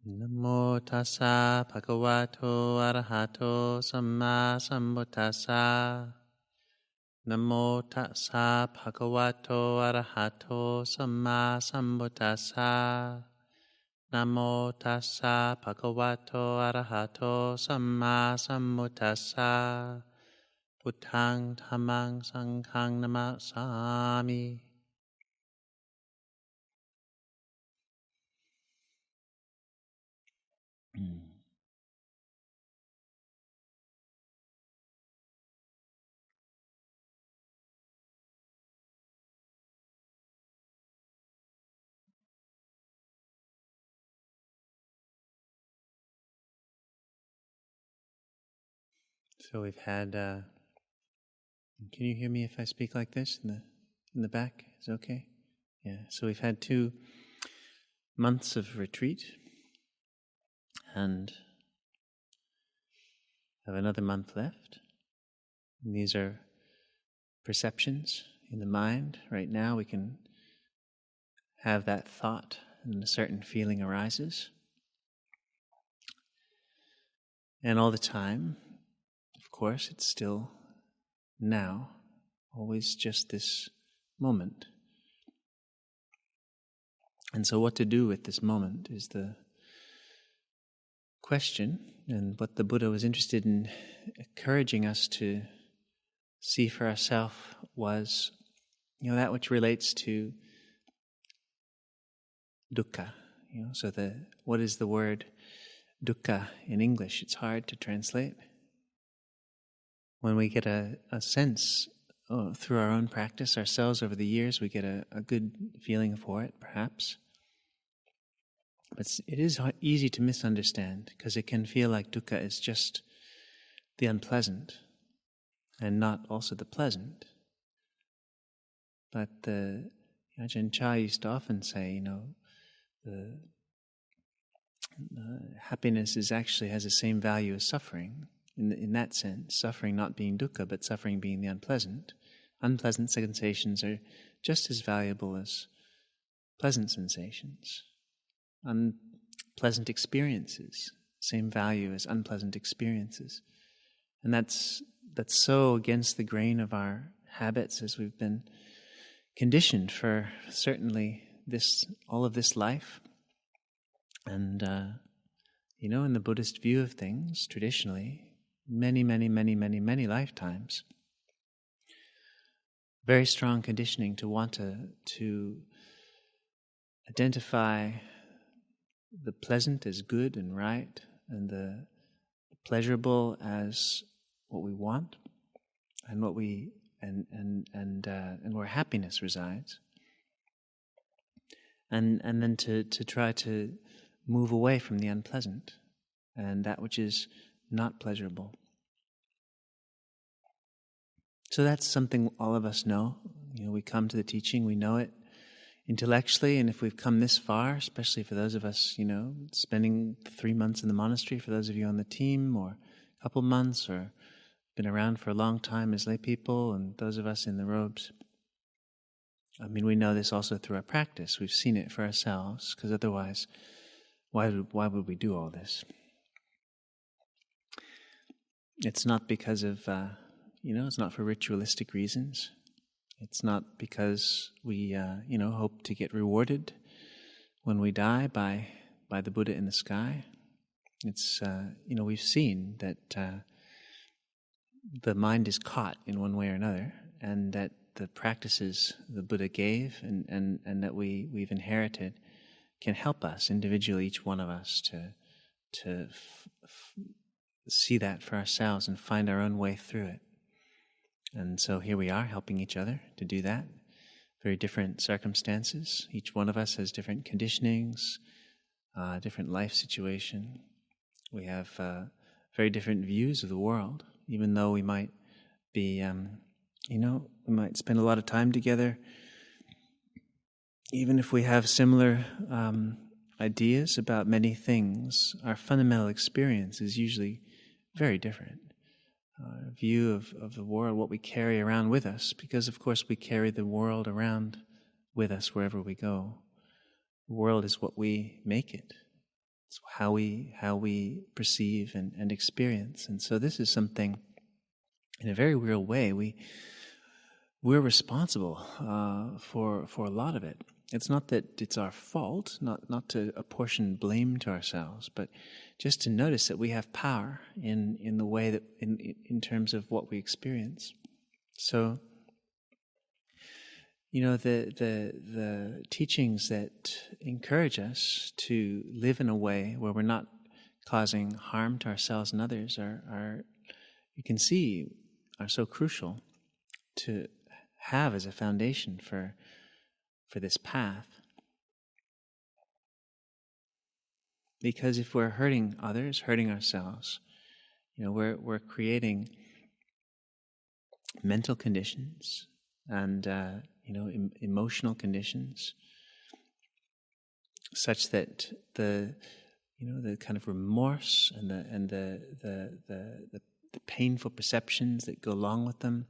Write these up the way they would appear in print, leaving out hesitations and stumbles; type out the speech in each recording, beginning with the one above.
Namo tassa bhagavato arahato samma sambuddhassa. Namo tassa bhagavato arahato samma sambuddhassa. Namo tassa bhagavato arahato samma sambuddhassa. Buddhang dhammang sanghang namasami. So we've had. Can you hear me if I speak like this in the back? Is it okay? Yeah. So we've had 2 months of retreat, and have another month left. And these are perceptions in the mind. Right now, we can have that thought, and a certain feeling arises, and all the time, of course, it's still now, always just this moment. And so what to do with this moment is the question, and what the Buddha was interested in encouraging us to see for ourselves was, that which relates to dukkha. So what is the word dukkha in English? It's hard to translate. When we get a sense through our own practice ourselves over the years, we get a good feeling for it, perhaps. But it is easy to misunderstand, because it can feel like dukkha is just the unpleasant and not also the pleasant. But Ajahn Chah used to often say, the happiness actually has the same value as suffering. In that sense, suffering not being dukkha, but suffering being the unpleasant. Unpleasant sensations are just as valuable as pleasant sensations. Unpleasant experiences, same value as unpleasant experiences. And that's so against the grain of our habits as we've been conditioned for certainly all of this life. And, in the Buddhist view of things, traditionally, many, many, many, many, many lifetimes, very strong conditioning to want to identify the pleasant as good and right, and the pleasurable as what we want, and what we and where happiness resides, and then to try to move away from the unpleasant and that which is not pleasurable. So that's something all of us know. We come to the teaching, we know it intellectually, and if we've come this far, especially for those of us, spending 3 months in the monastery, for those of you on the team, or a couple months, or been around for a long time as lay people, and those of us in the robes, we know this also through our practice. We've seen it for ourselves, because otherwise, why would we do all this? It's not because of, it's not for ritualistic reasons. It's not because we, hope to get rewarded when we die by the Buddha in the sky. It's, we've seen that the mind is caught in one way or another, and that the practices the Buddha gave and that we've inherited can help us individually, each one of us, to see that for ourselves and find our own way through it. And so here we are, helping each other to do that. Very different circumstances. Each one of us has different conditionings, different life situation. We have very different views of the world, even though we might be, we might spend a lot of time together. Even if we have similar ideas about many things, our fundamental experience is usually very different. Our view of the world, what we carry around with us, because of course we carry the world around with us wherever we go. The world is what we make it. It's how we perceive and experience. And so this is something, in a very real way, we're responsible for a lot of it. It's not that it's our fault, not to apportion blame to ourselves, but just to notice that we have power in the way that in terms of what we experience. So, the teachings that encourage us to live in a way where we're not causing harm to ourselves and others are you can see, are so crucial to have as a foundation for this path. Because if we're hurting others, hurting ourselves, we're creating mental conditions and emotional conditions such that the kind of remorse and the painful perceptions that go along with them,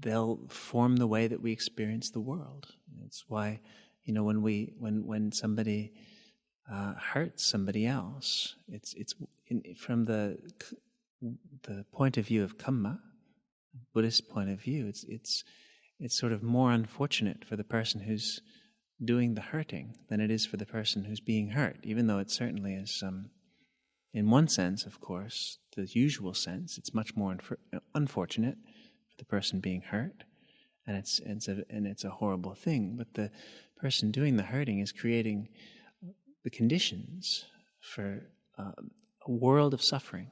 they'll form the way that we experience the world. It's why, when somebody hurts somebody else, it's from the point of view of kamma, Buddhist point of view, it's sort of more unfortunate for the person who's doing the hurting than it is for the person who's being hurt, even though it certainly is, in one sense, of course, the usual sense, it's much more unfortunate for the person being hurt, and it's a horrible thing. But the person doing the hurting is creating the conditions for a world of suffering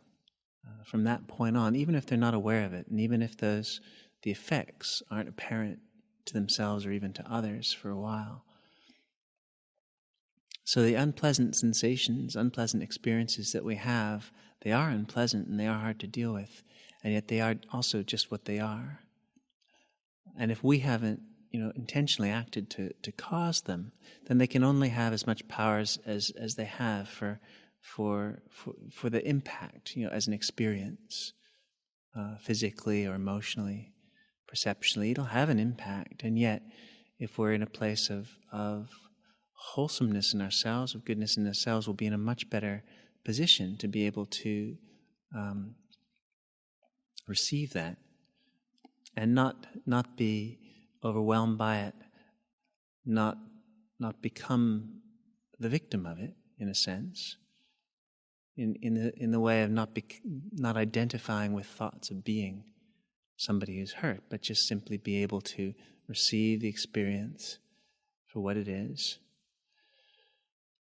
from that point on, even if they're not aware of it, and even if the effects aren't apparent to themselves or even to others for a while. So the unpleasant sensations, unpleasant experiences that we have, they are unpleasant and they are hard to deal with, and yet they are also just what they are. And if we haven't, intentionally acted to cause them, then they can only have as much power as they have for the impact, as an experience, physically or emotionally, perceptually. It'll have an impact, and yet, if we're in a place of wholesomeness in ourselves, of goodness in ourselves, we'll be in a much better position to be able to receive that and not be overwhelmed by it, not become the victim of it, in a sense, in the way of not identifying with thoughts of being somebody who's hurt, but just simply be able to receive the experience for what it is.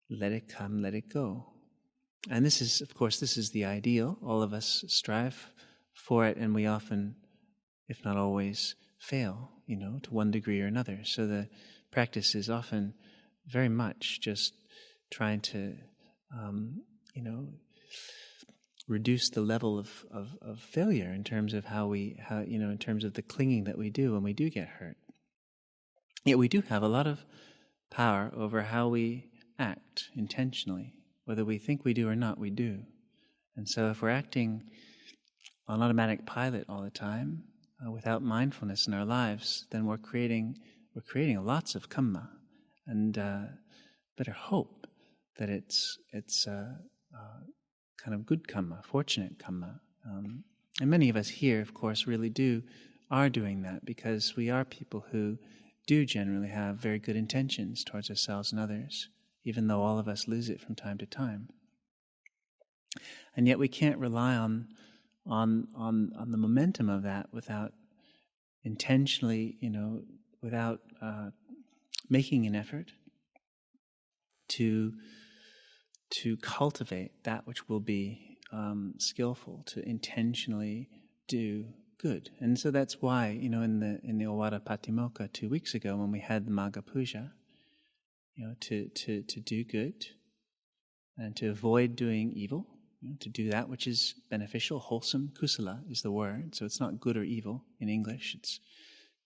Let it come, let it go. And this is, of course, the ideal. All of us strive for it, and we often, if not always, fail, to one degree or another. So the practice is often very much just trying to, reduce the level of failure in terms of in terms of the clinging that we do when we do get hurt. Yet we do have a lot of power over how we act intentionally. Whether we think we do or not, we do. And so if we're acting on automatic pilot all the time, without mindfulness in our lives, then we're creating lots of kamma, and better hope that it's kind of good kamma, fortunate kamma. And many of us here, of course, really are doing that, because we are people who do generally have very good intentions towards ourselves and others, even though all of us lose it from time to time. And yet we can't rely on the momentum of that without intentionally, without making an effort to cultivate that which will be skillful, to intentionally do good. And so that's why, in the Owada Patimokkha 2 weeks ago, when we had the Magga Puja, to do good and to avoid doing evil, to do that which is beneficial, wholesome. Kusala is the word, so it's not good or evil in English. It's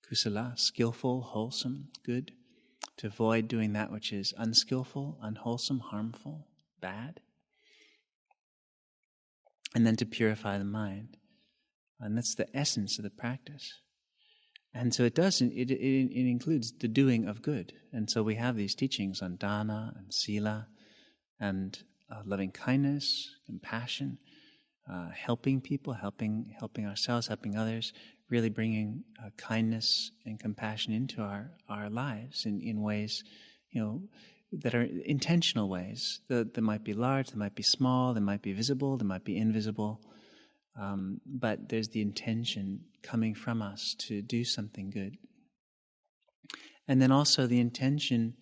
kusala, skillful, wholesome, good. To avoid doing that which is unskillful, unwholesome, harmful, bad. And then to purify the mind. And that's the essence of the practice. And so it includes the doing of good. And so we have these teachings on dana and sila and loving kindness, compassion, helping people, helping ourselves, helping others, really bringing kindness and compassion into our lives in ways, that are intentional ways. They might be large, they might be small, they might be visible, they might be invisible, but there's the intention coming from us to do something good. And then also the intention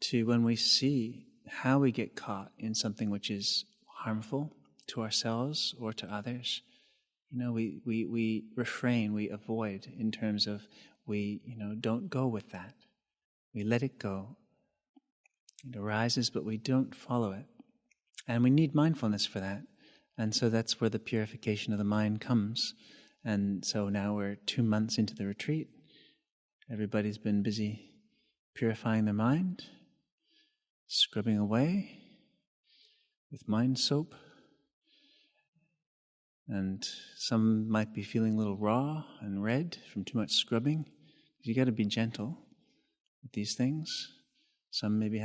to, when we see how we get caught in something which is harmful to ourselves or to others, we refrain, we avoid, in terms of we, don't go with that. We let it go. It arises, but we don't follow it. And we need mindfulness for that. And so that's where the purification of the mind comes. And so now we're 2 months into the retreat. Everybody's been busy purifying their mind, scrubbing away with mind soap. And some might be feeling a little raw and red from too much scrubbing. You got to be gentle with these things. Some maybe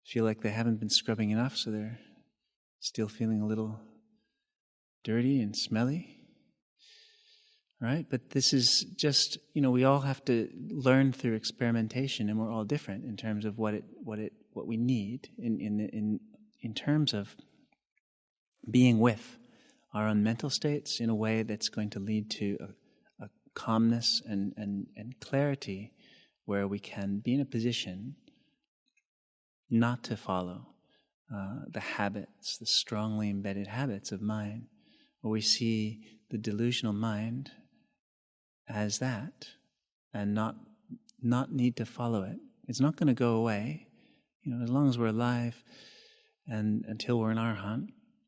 feel like they haven't been scrubbing enough, so they're still feeling a little dirty and smelly. Right? But this is just, we all have to learn through experimentation, and we're all different in terms of what we need in terms of being with our own mental states in a way that's going to lead to a calmness and clarity, where we can be in a position not to follow the habits, the strongly embedded habits of mind, where we see the delusional mind as that, and not need to follow it. It's not going to go away, as long as we're alive, and until we're an arhat.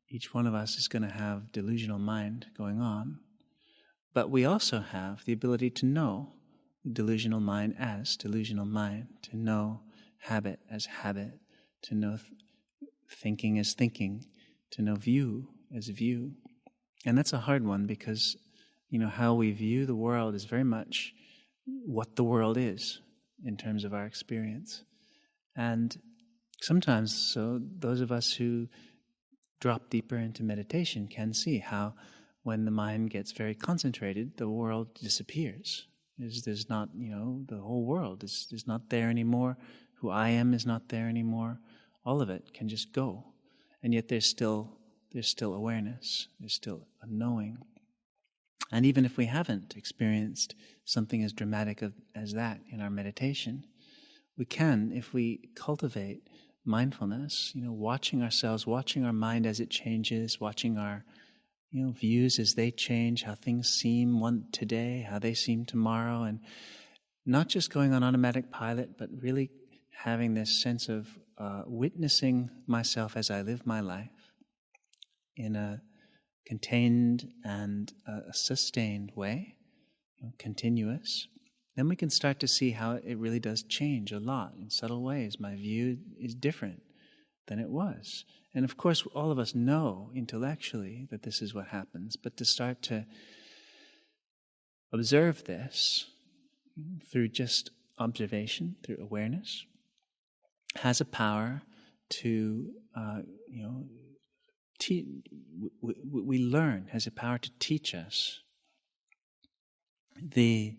Each one of us is going to have delusional mind going on, but we also have the ability to know delusional mind as delusional mind, to know habit as habit, to know thinking as thinking, to know view as view. And that's a hard one, because how we view the world is very much what the world is in terms of our experience. And sometimes, so those of us who drop deeper into meditation can see how, when the mind gets very concentrated, the world disappears. There's not, the whole world is not there anymore. Who I am is not there anymore. All of it can just go. And yet there's still awareness. There's still a knowing. And even if we haven't experienced something as dramatic as that in our meditation, we can, if we cultivate mindfulness, watching ourselves, watching our mind as it changes, watching our views as they change, how things seem today, how they seem tomorrow, and not just going on automatic pilot, but really having this sense of witnessing myself as I live my life in a contained and a sustained way, continuous. Then we can start to see how it really does change a lot in subtle ways. My view is different than it was. And of course, all of us know intellectually that this is what happens, but to start to observe this through just observation, through awareness, has a power to, we learn, has a power to teach us the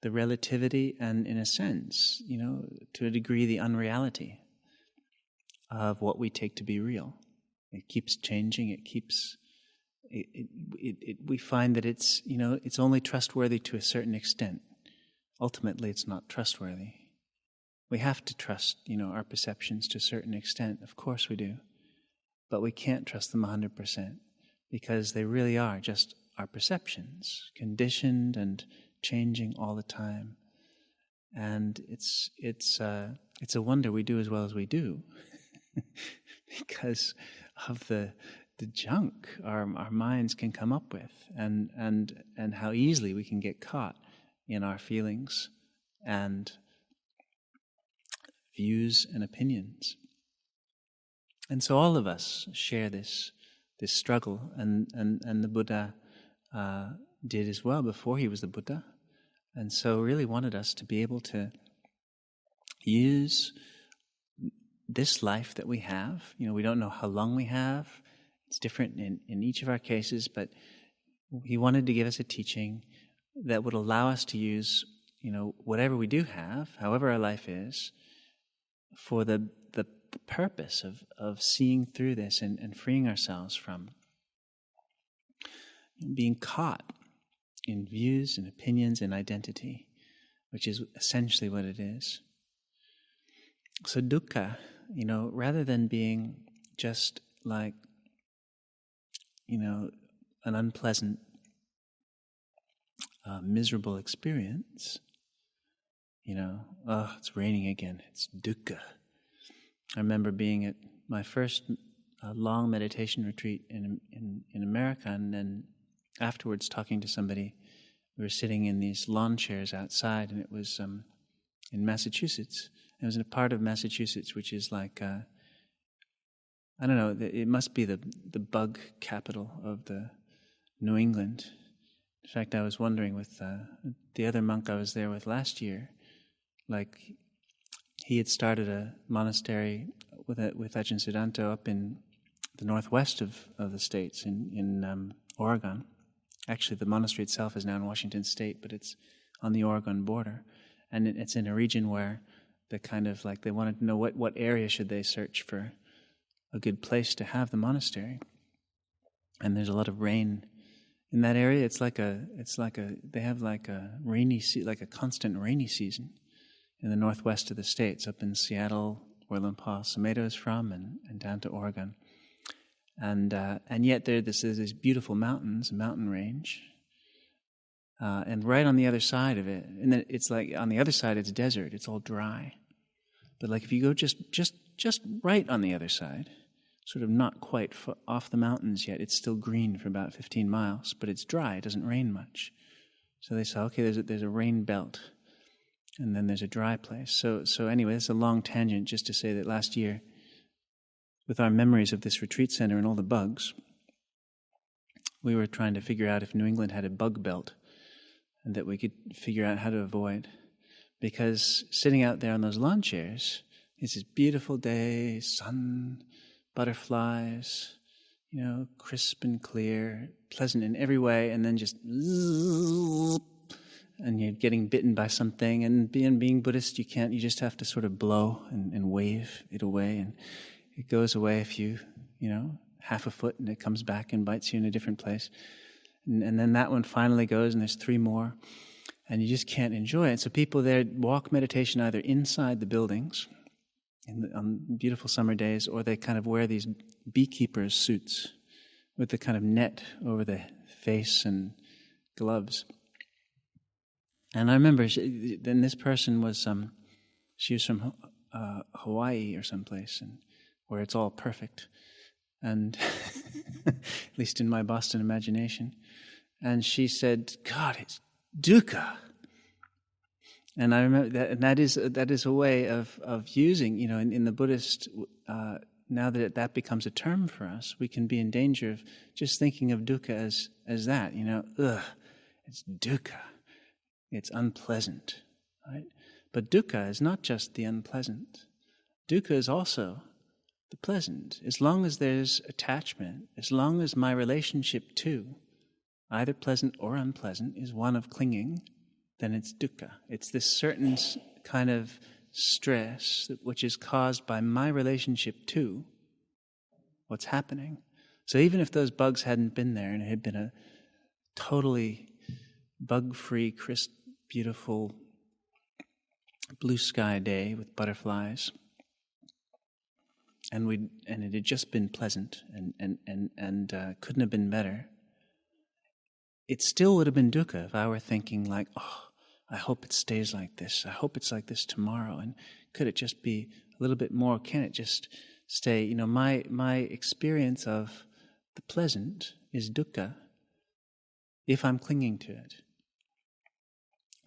relativity and, in a sense, to a degree, the unreality of what we take to be real. It keeps changing. It keeps. We find that it's only trustworthy to a certain extent. Ultimately, it's not trustworthy. We have to trust our perceptions to a certain extent. Of course, we do, but we can't trust them 100%, because they really are just our perceptions, conditioned and changing all the time. And it's a wonder we do as well as we do, because of the junk our minds can come up with, and how easily we can get caught in our feelings and views and opinions. And so all of us share this struggle, and the Buddha did as well before he was the Buddha. And so really wanted us to be able to use this life that we have. We don't know how long we have. It's different in each of our cases, but he wanted to give us a teaching that would allow us to use, whatever we do have, however our life is, for the purpose of seeing through this and freeing ourselves from being caught in views and opinions and identity, which is essentially what it is. So dukkha, rather than being just like, an unpleasant, miserable experience, it's raining again, it's dukkha. I remember being at my first long meditation retreat in America, and then afterwards talking to somebody. We were sitting in these lawn chairs outside, and it was in Massachusetts. It was in a part of Massachusetts which is like, I don't know, it must be the bug capital of the New England. In fact, I was wondering with the other monk I was there with last year, like he had started a monastery with Ajahn Jayanto up in the northwest of the states, in Oregon. Actually, the monastery itself is now in Washington State, but it's on the Oregon border. And it's in a region where the kind of like they wanted to know what area should they search for a good place to have the monastery. And there's a lot of rain in that area. They have like a constant rainy season in the northwest of the states, up in Seattle, where Lumpur Sumedho is from, and down to Oregon. And yet there's these beautiful mountains, a mountain range, and right on the other side of it, and then it's like on the other side it's desert, it's all dry. But like if you go just right on the other side, sort of not quite off the mountains yet, it's still green for about 15 miles, but it's dry, it doesn't rain much. So they say, okay, there's a rain belt, and then there's a dry place. So anyway, it's a long tangent just to say that last year, with our memories of this retreat center and all the bugs, we were trying to figure out if New England had a bug belt and that we could figure out how to avoid. Because sitting out there on those lawn chairs, it's this beautiful day, sun, butterflies, crisp and clear, pleasant in every way, and then just and you're getting bitten by something, and being Buddhist, you just have to sort of blow and wave it away, and it goes away if you, half a foot, and it comes back and bites you in a different place. And then that one finally goes, and there's 3 more, and you just can't enjoy it. So people there walk meditation either inside the buildings on beautiful summer days, or they kind of wear these beekeepers' suits with the kind of net over the face and gloves. And I remember, then this person was, she was from Hawaii or someplace, and where it's all perfect, and at least in my Boston imagination. And she said, "God, it's dukkha." And I remember that, and that is a way of using, in the Buddhist. Now that becomes a term for us, we can be in danger of just thinking of dukkha as that, it's dukkha, it's unpleasant, right? But dukkha is not just the unpleasant. Dukkha is also the pleasant. As long as there's attachment, as long as my relationship to, either pleasant or unpleasant, is one of clinging, then it's dukkha. It's this certain kind of stress which is caused by my relationship to what's happening. So even if those bugs hadn't been there and it had been a totally bug-free, crisp, beautiful blue sky day with butterflies, and it had just been pleasant and couldn't have been better, it still would have been dukkha if I were thinking like, oh, I hope it stays like this. I hope it's like this tomorrow. And could it just be a little bit more? Can it just stay? My experience of the pleasant is dukkha if I'm clinging to it.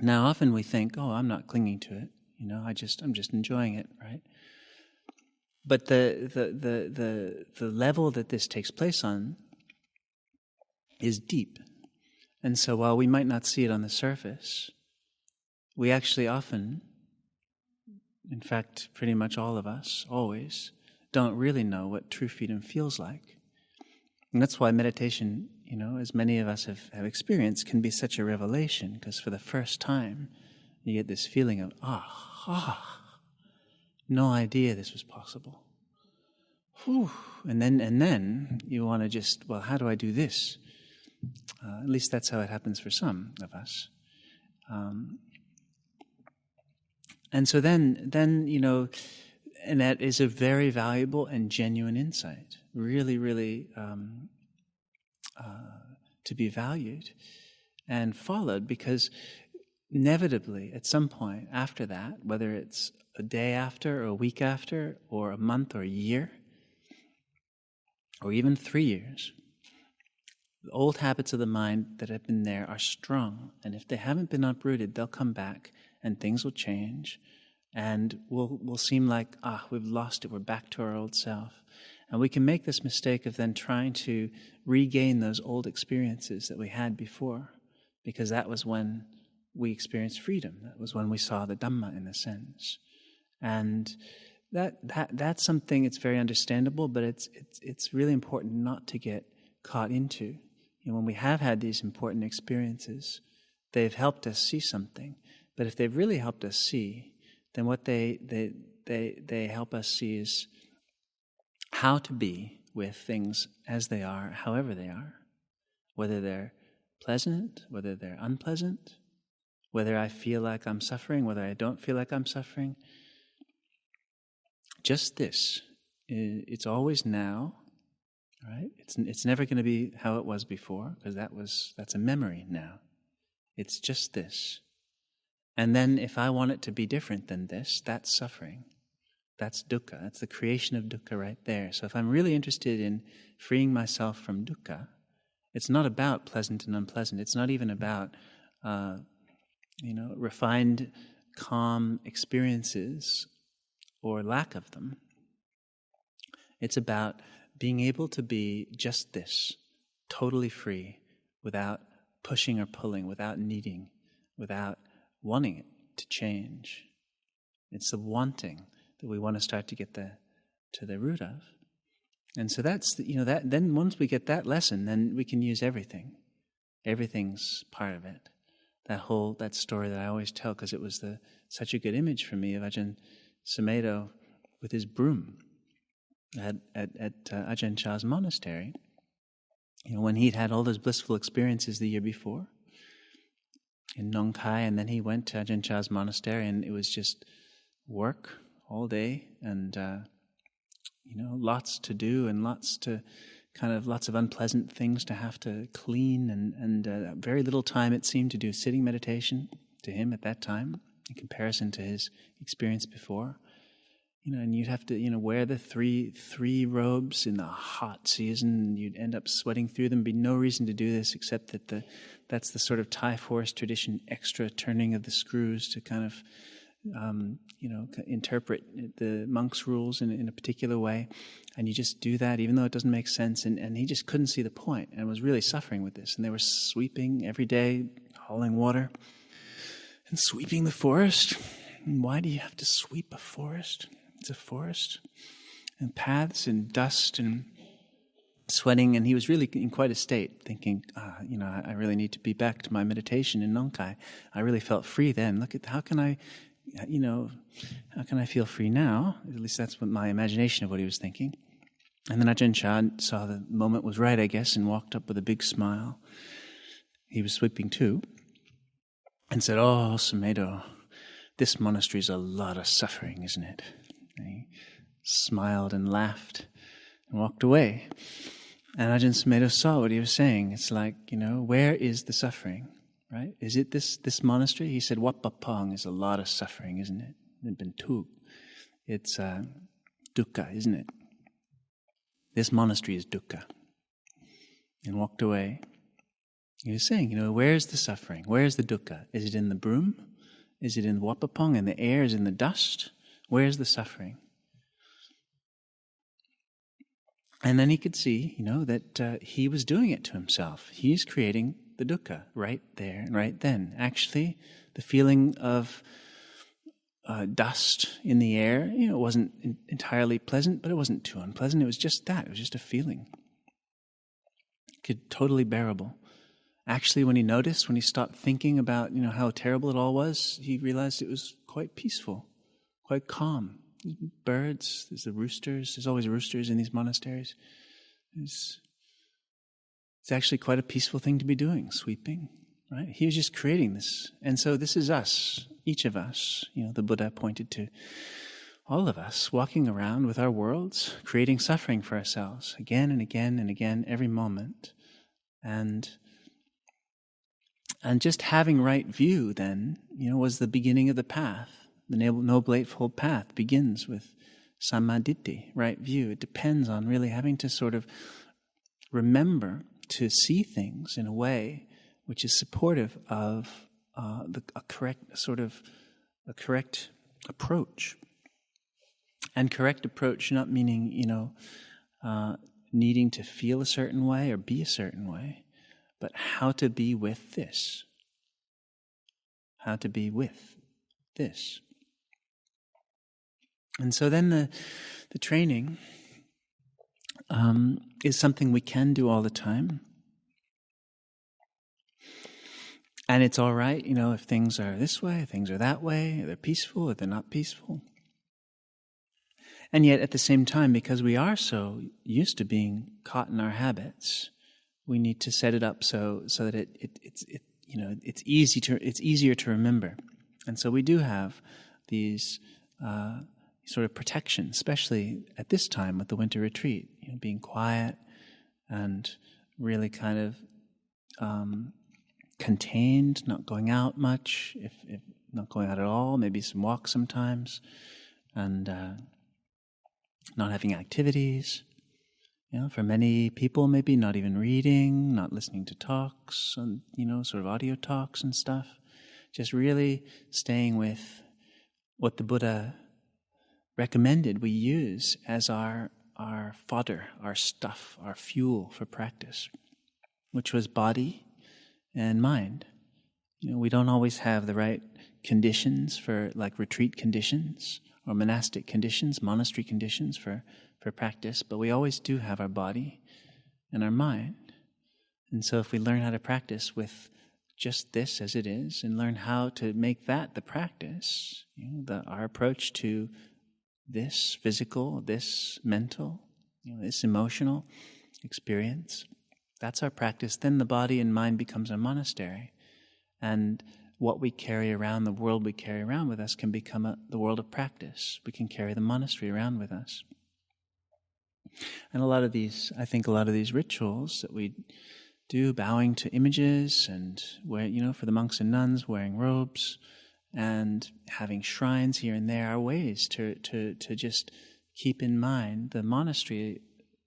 Now, often we think, oh, I'm not clinging to it. I'm just enjoying it, right? But the level that this takes place on is deep. And so while we might not see it on the surface, we actually often in fact, pretty much all of us, always, don't really know what true freedom feels like. And that's why meditation, as many of us have experienced, can be such a revelation, because for the first time, you get this feeling of, no idea this was possible. Whew. And then you want to just, well, how do I do this? At least that's how it happens for some of us. And so then, and that is a very valuable and genuine insight, really, really to be valued and followed, because inevitably, at some point after that, whether it's a day after or a week after or a month or a year or even 3 years, the old habits of the mind that have been there are strong, and if they haven't been uprooted, they'll come back and things will change, and we'll seem like, we've lost it, we're back to our old self. And we can make this mistake of then trying to regain those old experiences that we had before, because that was when we experienced freedom. That was when we saw the Dhamma, in a sense. And that's something that's very understandable, but it's really important not to get caught into. When we have had these important experiences, they've helped us see something. But if they've really helped us see, then what they help us see is how to be with things as they are, however they are, whether they're pleasant, whether they're unpleasant, whether I feel like I'm suffering, whether I don't feel like I'm suffering. Just this. It's always now, right? It's never going to be how it was before, because that's a memory now. It's just this. And then if I want it to be different than this, that's suffering. That's dukkha. That's the creation of dukkha right there. So if I'm really interested in freeing myself from dukkha, it's not about pleasant and unpleasant. It's not even about, refined, calm experiences or lack of them. It's about being able to be just this, totally free, without pushing or pulling, without needing, without wanting it to change. It's the wanting that we want to start to get to the root of. And so that's, that. Then once we get that lesson, then we can use everything. Everything's part of it. That story that I always tell, because it was such a good image for me of Ajahn Sumedho with his broom at Ajahn Chah's monastery. When he'd had all those blissful experiences the year before in Nong Khai, and then he went to Ajahn Chah's monastery, and it was just work all day, and lots to do, and lots of unpleasant things to have to clean, and very little time it seemed to do sitting meditation to him at that time in comparison to his experience before. And you'd have to wear the three robes in the hot season, and you'd end up sweating through them. Be no reason to do this except that that's the sort of Thai forest tradition, extra turning of the screws to kind of interpret the monks' rules in a particular way. And you just do that even though it doesn't make sense. And he just couldn't see the point and was really suffering with this. And they were sweeping every day, hauling water and sweeping the forest. And why do you have to sweep a forest? It's a forest. And paths and dust and sweating. And he was really in quite a state, thinking, I really need to be back to my meditation in Nong Khai. I really felt free then. Look at how can I feel free now? At least that's what my imagination of what he was thinking. And then Ajahn Chah saw the moment was right, I guess, and walked up with a big smile. He was sweeping too, and said, "Oh, Sumedho, this monastery is a lot of suffering, isn't it?" And he smiled and laughed and walked away. And Ajahn Sumedho saw what he was saying. It's like, where is the suffering? Right? Is it this monastery? He said, Wat Papong is a lot of suffering, isn't it? Bentug. It's dukkha, isn't it? This monastery is dukkha. And walked away. He was saying, where's the suffering? Where's the dukkha? Is it in the broom? Is it in the Wat Papong and the air is in the dust? Where's the suffering? And then he could see, that he was doing it to himself. He's creating the dukkha right there and right then. Actually, the feeling of dust in the air. It wasn't entirely pleasant, but it wasn't too unpleasant. It was just that. It was just a feeling. Totally bearable. Actually, when he stopped thinking about how terrible it all was, he realized it was quite peaceful, quite calm. Birds, there's the roosters. There's always roosters in these monasteries. It's actually quite a peaceful thing to be doing, sweeping. Right? He was just creating this. And so this is us, each of us. The Buddha pointed to all of us walking around with our worlds, creating suffering for ourselves again and again and again, every moment. And just having right view then, was the beginning of the path. The Noble Eightfold Path begins with Sammaditthi, right view. It depends on really having to sort of remember to see things in a way which is supportive of a correct approach. And correct approach not meaning, needing to feel a certain way or be a certain way, but how to be with this. How to be with this. And so then the training is something we can do all the time. And it's all right, if things are this way, if things are that way, they're peaceful or they're not peaceful. And yet at the same time, because we are so used to being caught in our habits, we need to set it up so that it's easier to remember. And so we do have these sort of protections, especially at this time with the winter retreat, being quiet and really kind of contained, not going out much, if not going out at all, maybe some walks sometimes, and not having activities. For many people, maybe not even reading, not listening to talks, and sort of audio talks and stuff. Just really staying with what the Buddha recommended we use as our fodder, our stuff, our fuel for practice, which was body and mind. We don't always have the right conditions for, like, retreat conditions or monastic conditions, monastery conditions for practice, but we always do have our body and our mind. And so if we learn how to practice with just this as it is, and learn how to make that the practice, our approach to this physical, this mental, this emotional experience, that's our practice, then the body and mind becomes a monastery. And what we carry around, the world we carry around with us, can become the world of practice. We can carry the monastery around with us. And I think a lot of these rituals that we do, bowing to images and for the monks and nuns, wearing robes and having shrines here and there, are ways to just keep in mind the monastery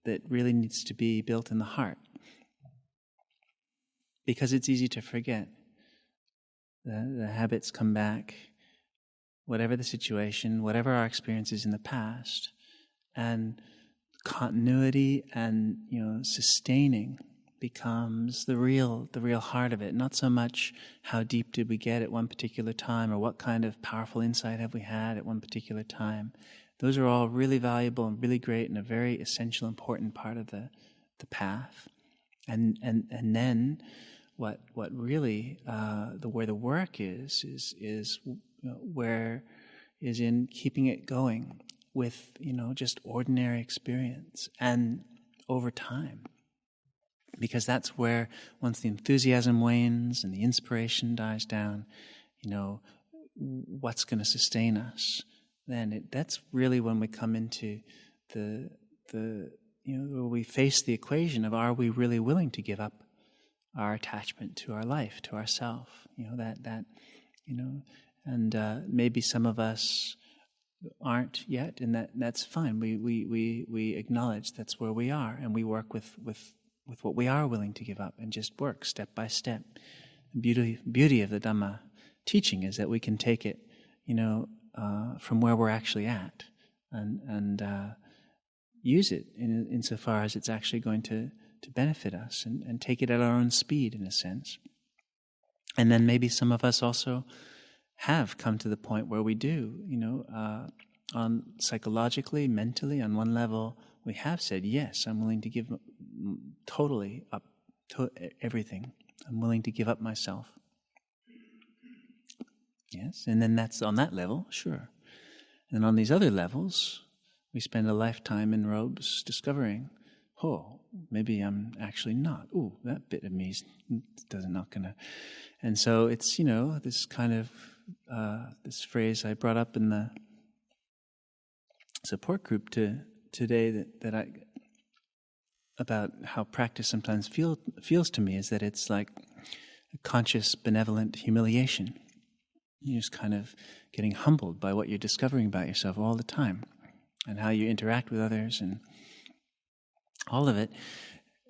that really needs to be built in the heart. Because it's easy to forget. The habits come back, whatever the situation, whatever our experiences in the past, and continuity and sustaining becomes the real heart of it. Not so much how deep did we get at one particular time, or what kind of powerful insight have we had at one particular time. Those are all really valuable and really great and a very essential, important part of the path. And then what really where the work is where is in keeping it going with just ordinary experience and over time, because that's where, once the enthusiasm wanes and the inspiration dies down, what's going to sustain us? Then that's really when we come into the where we face the equation of, are we really willing to give up our attachment to our life, to ourself? And maybe some of us aren't yet, and that's fine. We acknowledge that's where we are, and we work with what we are willing to give up, and just work step by step. The beauty of the Dhamma teaching is that we can take it, from where we're actually at, and use it insofar as it's actually going to benefit us, and take it at our own speed, in a sense. And then maybe some of us also have come to the point where we do, on psychologically, mentally, on one level, we have said, yes, I'm willing to give totally up to everything. I'm willing to give up myself. Yes, and then that's on that level, sure. And on these other levels, we spend a lifetime in robes discovering, maybe I'm actually not. Ooh, that bit of me is not gonna. And so it's, this kind of, this phrase I brought up in the support group today that I, about how practice sometimes feels to me, is that it's like a conscious, benevolent humiliation. You're just kind of getting humbled by what you're discovering about yourself all the time, and how you interact with others and all of it.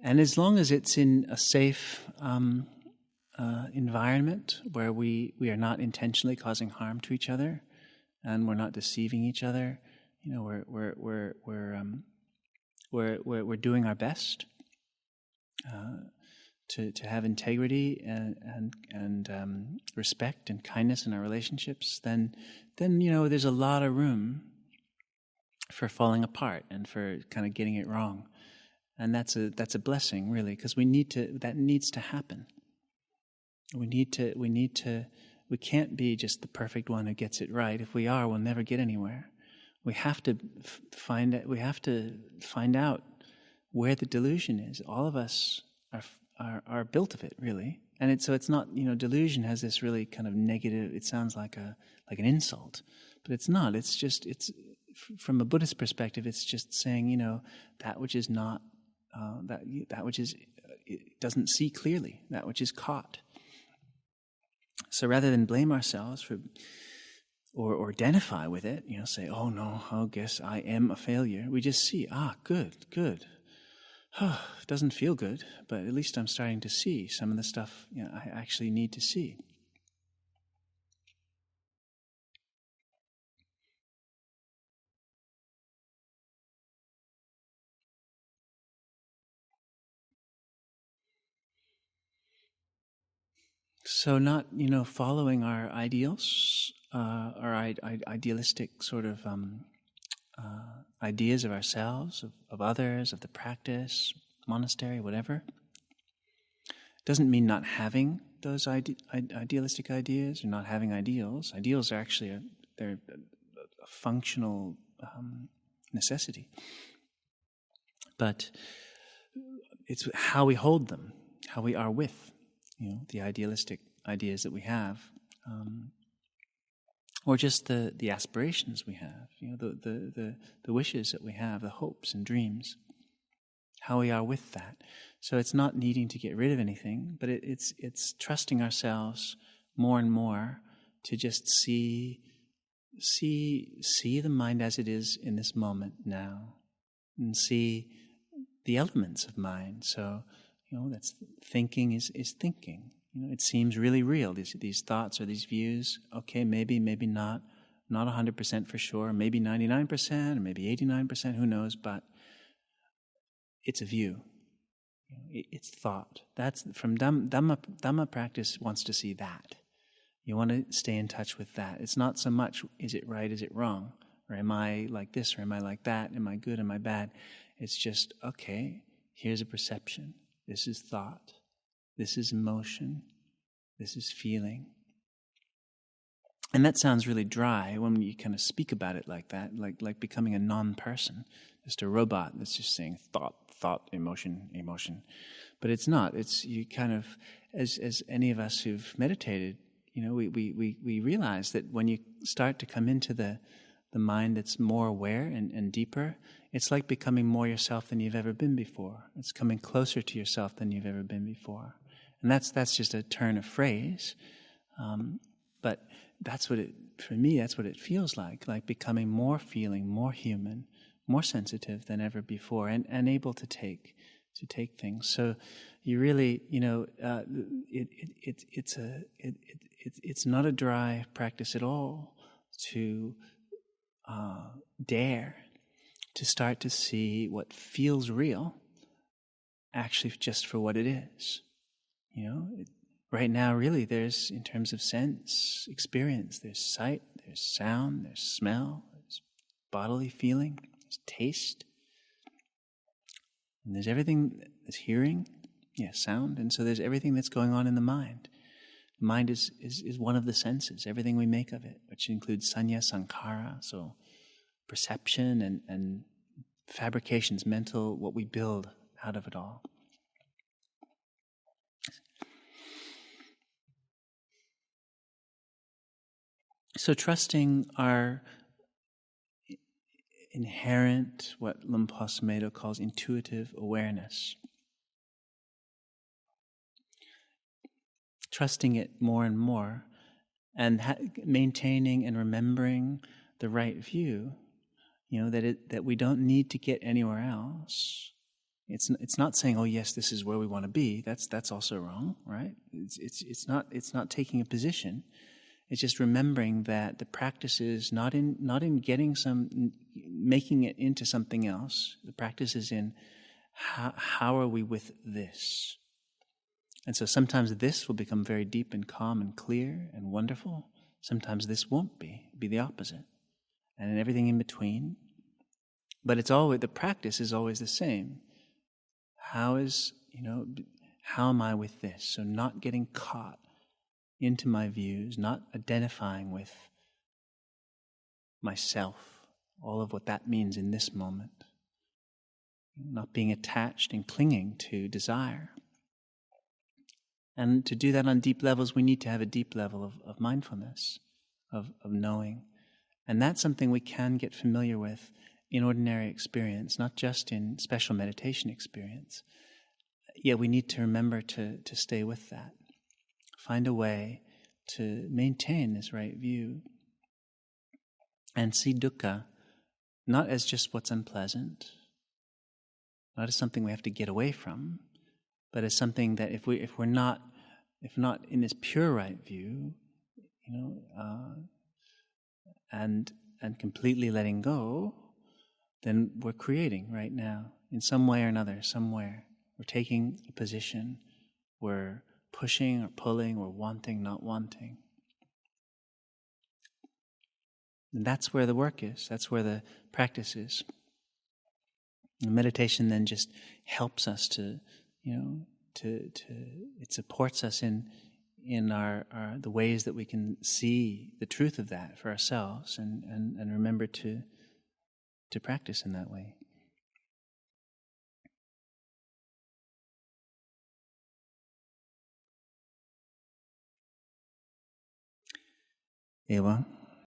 And as long as it's in a safe environment where we are not intentionally causing harm to each other, and we're not deceiving each other, we're doing our best to have integrity and respect and kindness in our relationships, then there's a lot of room for falling apart and for kind of getting it wrong, and that's a blessing, really, because that needs to happen. We can't be just the perfect one who gets it right. If we are, we'll never get anywhere. We have to find out where the delusion is. All of us are built of it, really, and it's not, delusion has this really kind of negative. It sounds like an insult, but it's not. It's from a Buddhist perspective. It's just saying, that which is not that which is it doesn't see clearly, that which is caught. So rather than blame ourselves for or identify with it, say, oh no, I guess I am a failure. We just see, good. It doesn't feel good, but at least I'm starting to see some of the stuff I actually need to see. So not, following our ideals, our idealistic sort of ideas of ourselves, of others, of the practice, monastery, whatever. Doesn't mean not having those idealistic ideas or not having ideals. Ideals are actually they're a functional necessity. But it's how we hold them, how we are with, the idealistic ideas that we have, or just the aspirations we have, the wishes that we have, the hopes and dreams, how we are with that. So it's not needing to get rid of anything, but it's trusting ourselves more and more to just see the mind as it is in this moment now, and see the elements of mind. So that's thinking is thinking. It seems really real, these thoughts or these views. Okay, maybe not 100% for sure, maybe 99% or maybe 89%, who knows, but it's a view. It's thought. That's from Dhamma practice wants to see that. You want to stay in touch with that. It's not so much, is it right, is it wrong? Or am I like this, or am I like that? Am I good, am I bad? It's just, okay, here's a perception. This is thought. This is emotion. This is feeling. And that sounds really dry when you kind of speak about it like that, like becoming a non-person, just a robot that's just saying thought, emotion. But it's not. It's you kind of, as any of us who've meditated, we realize that when you start to come into the mind that's more aware and deeper, it's like becoming more yourself than you've ever been before. It's coming closer to yourself than you've ever been before. And that's just a turn of phrase. But that's what for me, that's what it feels like becoming more feeling, more human, more sensitive than ever before, and able to take things. So you really, it's not a dry practice at all to dare to start to see what feels real, actually just for what it is. right now, really, there's, in terms of sense experience, there's sight, there's sound, there's smell, there's bodily feeling, there's taste, and there's everything, there's hearing, sound, and so there's everything that's going on in the mind. The mind is one of the senses, everything we make of it, which includes sanya, sankhara, so perception and fabrications, mental, what we build out of it all. So trusting our inherent, what Lumpur Sumedho calls intuitive awareness. Trusting it more and more, and maintaining and remembering the right view, that we don't need to get anywhere else. It's not saying, oh yes, this is where we want to be. That's also wrong, right? It's not taking a position. It's just remembering that the practice is not in making it into something else. The practice is in how are we with this? And so sometimes this will become very deep and calm and clear and wonderful. Sometimes this won't be. It'll be the opposite. And everything in between. But it's always, the practice is always the same. How am I with this? So not getting caught into my views, not identifying with myself, all of what that means in this moment, not being attached and clinging to desire. And to do that on deep levels, we need to have a deep level of mindfulness, of knowing. And that's something we can get familiar with in ordinary experience, not just in special meditation experience. Yeah, we need to remember to stay with that. Find a way to maintain this right view and see dukkha not as just what's unpleasant, not as something we have to get away from, but as something that if we're not in this pure right view, and completely letting go, then we're creating right now in some way or another. Somewhere we're taking a position, we're pushing or pulling, or wanting, not wanting. And that's where the work is. That's where the practice is. And meditation then just helps us to it supports us in our the ways that we can see the truth of that for ourselves and remember to practice in that way. Ewa.